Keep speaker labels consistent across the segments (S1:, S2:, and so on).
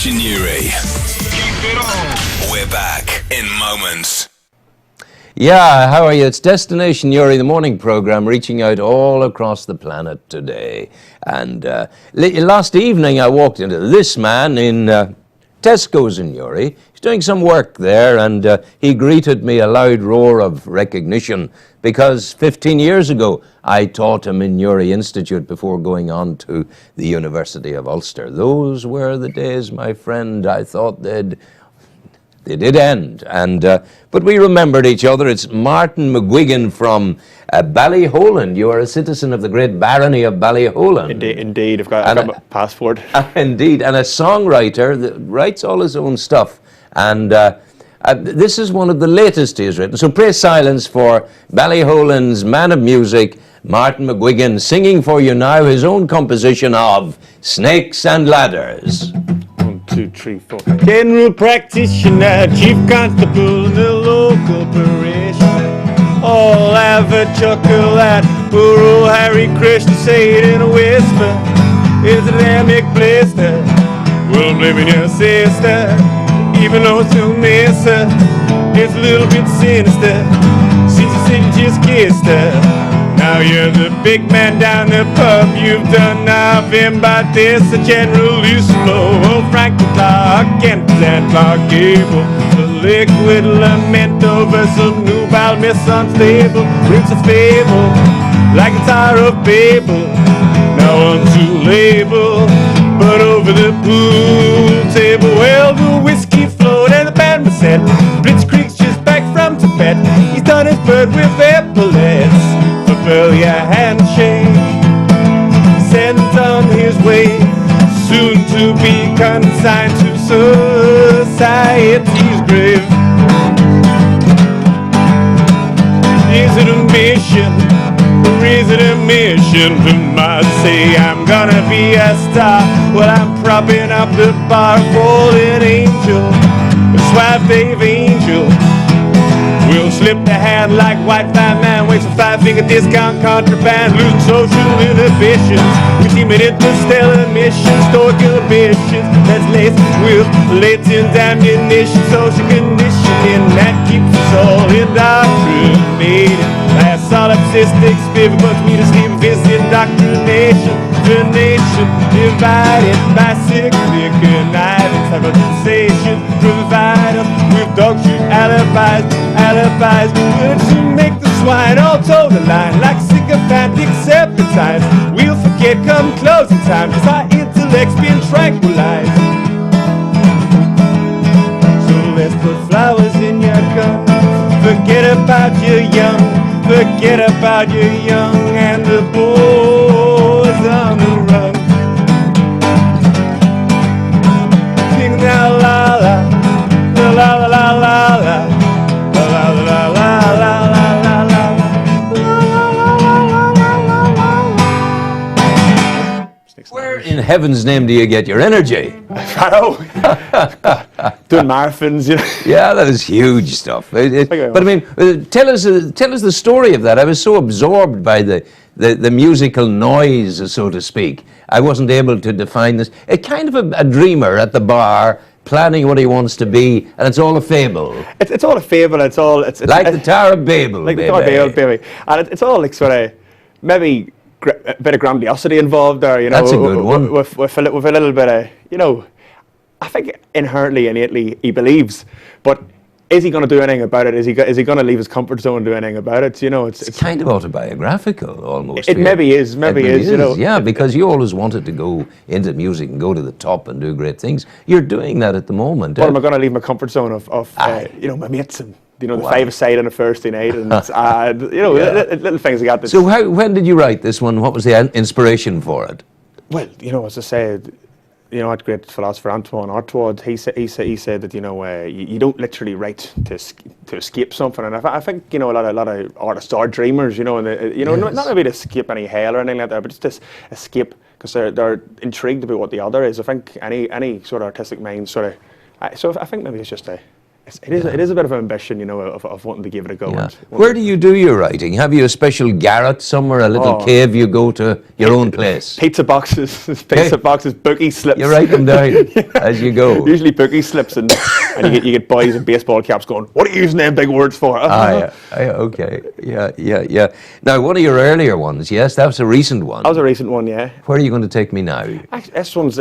S1: Destination Uri. Keep it on. We're back in moments.
S2: Yeah, how are you? It's Destination Uri, the morning program, reaching out all across the planet today. And last evening I walked into this man in Tesco's in Uri. He's doing some work there, and he greeted me a loud roar of recognition because 15 years ago I taught him in Uri Institute before going on to the University of Ulster. Those were the days, my friend. I thought they did end, and but we remembered each other. It's Martin McGuigan from Ballyholen. You are a citizen of the great barony of Ballyholen.
S3: Indeed, I've got my passport.
S2: Indeed, and a songwriter that writes all his own stuff. And this is one of the latest he has written. So pray silence for Ballyholen's man of music, Martin McGuigan, singing for you now his own composition of Snakes and Ladders.
S3: 1, 2, 3, 4. General practitioner, chief constable in the local parish. All have a chuckle at poor old Harry Christian, say it in a whisper. It's an amic blister. Well, I'm blaming your sister, even though it's still miss her. It's a little bit sinister since you said you just kissed her. Now you're the big man down the pub. You've done nothing but this. A general loose flow. Oh, Frank Clark, Kent and Clark Gable. The liquid lament over some nubile miss unstable. Roots of fable, like a Tower of Babel. Now unto label, but over the pool table. Well, the whiskey flowed and the band was set. Blitzkrieg's just back from Tibet. He's done his bird with epaulets. Fulfill your handshake, sent on his way, soon to be consigned to society's grave. Is it a mission, or is it a mission? Who might say I'm gonna be a star? Well, I'm propping up the bar, fallen angel, a suave Dave Angel. We'll slip the hand like Wi-Fi man, waits a 5-finger discount contraband, losing social inhibitions. We team it into stellar missions, stoic ambitions that's laced with latent ammunition, social conditioning that keeps us all indoctrinated. By a solipsistic spirit, puts me to sleep with this indoctrination. The nation divided by cyclic conniving, sensation provide us with dog shit alibis to make the swine all toe the line like sycophantic serpentines. We'll forget come closing time, just our intellects being tranquilized. So let's put flowers in your gun. Forget about your young, forget about your young and the boys on the run. Sing now la la, la la la la la la.
S2: Where in heaven's name do you get your energy?
S3: I know. Doing marathons, you know.
S2: Yeah, that is huge stuff. But I mean, tell us the story of that. I was so absorbed by the musical noise, so to speak. I wasn't able to define this. It's kind of a dreamer at the bar, planning what he wants to be, and it's all a fable.
S3: It's all a fable. It's
S2: like the Tower of Babel,
S3: like the Tower of Babel, baby. And it's all like sort of maybe a bit of grandiosity involved there, you know.
S2: That's a good one.
S3: With a little bit of, you know, I think inherently, innately, he believes, but is he going to do anything about it? Is he going to leave his comfort zone and do anything about it? You know, it's
S2: kind of autobiographical almost.
S3: It maybe is, you know.
S2: Yeah, because you always wanted to go into music and go to the top and do great things. You're doing that at the moment.
S3: Well, am I going to leave my comfort zone of you know, my mates and, you know, the five-a-side on a Thursday night and you know, little things like that.
S2: So when did you write this one? What was the inspiration for it?
S3: Well, you know, as I said, you know, that great philosopher Antoine Artaud, he said that, you know, you don't literally write to escape something, and I think, you know, a lot of artists are dreamers, you know, and you know, not maybe to escape any hell or anything like that, but just to escape because they're intrigued about what the other is. I think any sort of artistic mind sort of, so I think maybe it's just It is a bit of ambition, of wanting to give it a go.
S2: Yeah.
S3: And
S2: Where do you do your writing? Have you a special garret somewhere, a little cave you go to, your own place?
S3: Pizza boxes, bookie slips.
S2: You write them down as you go.
S3: Usually bookie slips, and you get boys in baseball caps going, "What are you using them big words for?"
S2: Okay. Yeah. Now, one of your earlier ones, yes, that was a recent one.
S3: That was a recent one, yeah.
S2: Where are you going to take me now?
S3: Actually, this one's,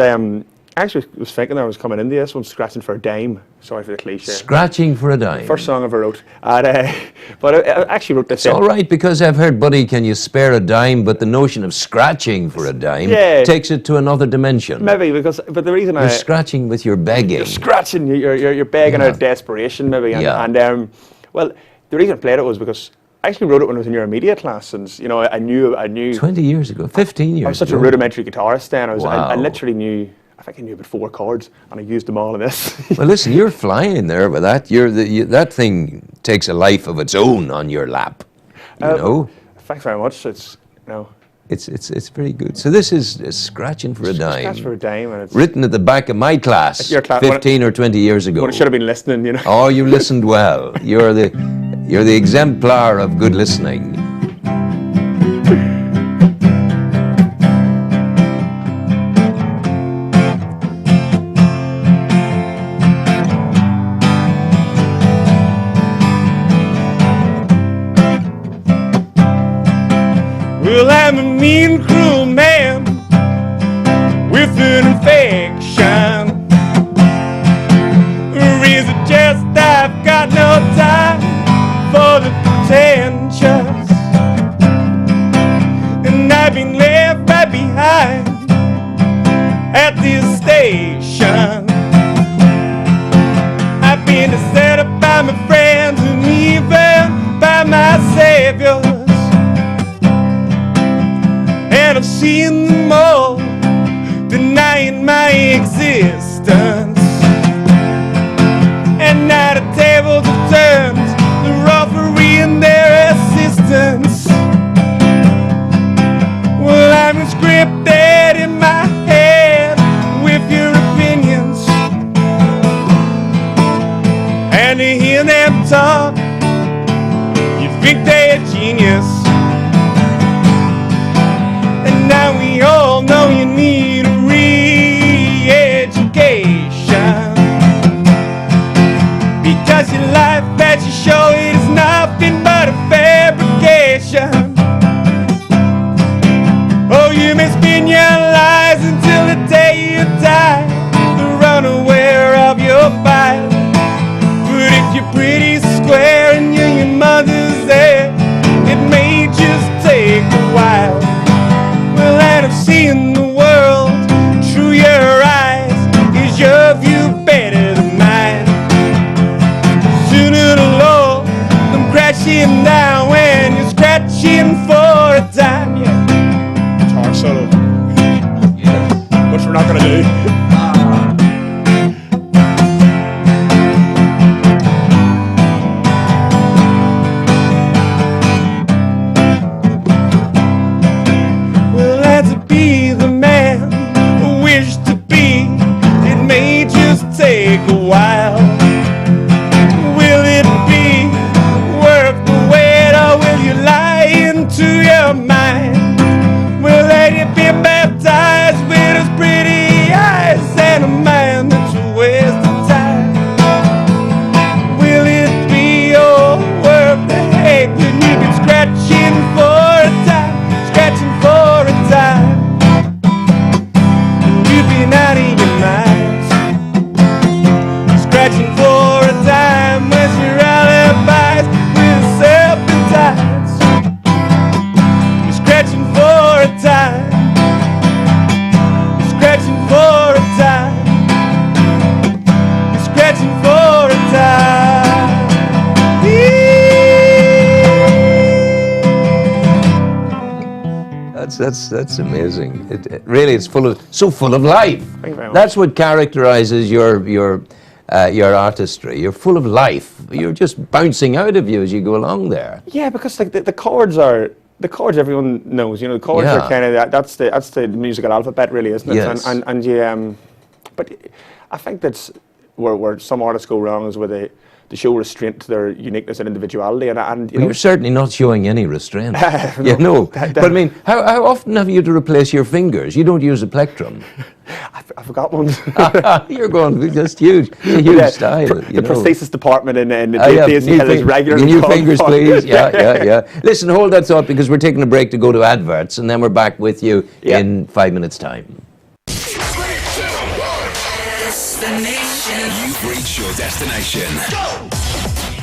S3: actually was thinking I was coming into this one's Scratching for a Dime. Sorry for the cliche.
S2: Scratching for a Dime.
S3: First song I ever wrote. And, but I actually wrote this.
S2: It's all right, because I've heard, buddy, can you spare a dime? But the notion of scratching for a dime takes it to another dimension.
S3: Maybe, but the reason
S2: you're scratching with your begging.
S3: You're scratching, you're begging out of desperation, maybe. And well, the reason I played it was because I actually wrote it when I was in your immediate class, and I knew
S2: 20 years ago, 15 years ago.
S3: I was such a rudimentary guitarist then.
S2: Wow.
S3: I literally knew. I think I knew about 4 chords, and I used them all in this.
S2: Well, listen, you're flying there with that. That thing takes a life of its own on your lap. You know.
S3: Thanks very much. It's
S2: It's very good. So this is Scratching for a Dime.
S3: Scratching for a Dime, and it's
S2: written at the back of my class, 15 or 20 years ago.
S3: When I should have been listening,
S2: Oh, you listened well. You're the exemplar of good listening.
S3: Well, I'm a mean, cruel man with an infection. Or is it just I've got no time for the pretentious? And I've been left right behind at this station. I've been set up by my friends and even by my saviors. And I've seen them all denying my existence. And now the tables have turned, they're offering their assistance. Well, I'm scripted in my head with your opinions, and to hear them talk, you think they're a genius. Now we all know you need a re-education, because your life as you show it is nothing but a fabrication. Oh, you may spin your lies until the day you die, they're unaware of your bile. But if you're pretty square and you're your mother's heir, it may just take a while. Well, and I've seen the world through your eyes. Is your view better than mine? Sooner or later, I'm crashing down when you're scratching for a dime. Yeah. Guitar solo. Yes. Which we're not gonna do. Take a while. Will it be worth the wait, or will you lie into your mind? Will you be baptized with his pretty eyes and a mind that's a waste of time? Will it be all worth the hate when you've been scratching for a time, scratching for a time? You've been out of your mind. Scratching for a dime with your alibis with serpentines. You're scratching for a time. You're scratching for a time. You're scratching for a time.
S2: That's amazing. It really, it's so full of life.
S3: Thank you very much.
S2: That's what characterizes your artistry. You're full of life. You're just bouncing out of you as you go along there.
S3: Yeah, because like the chords everyone knows. The chords are kind of that's the musical alphabet, really, isn't it?
S2: Yes.
S3: And you, but I think that's where some artists go wrong is where they show restraint to their uniqueness and individuality, and you know,
S2: You're certainly not showing any restraint.
S3: No,
S2: Yeah, no. But I mean, how often have you to replace your fingers? You don't use a plectrum.
S3: I forgot one.
S2: You're going just huge, a huge style.
S3: The prosthesis department in the
S2: yeah,
S3: Daisy Hill is regularly
S2: new
S3: called
S2: fingers,
S3: for.
S2: please. Yeah. Listen, hold that thought because we're taking a break to go to adverts, and then we're back with you in 5 minutes' time.
S1: You've reached your destination. Go!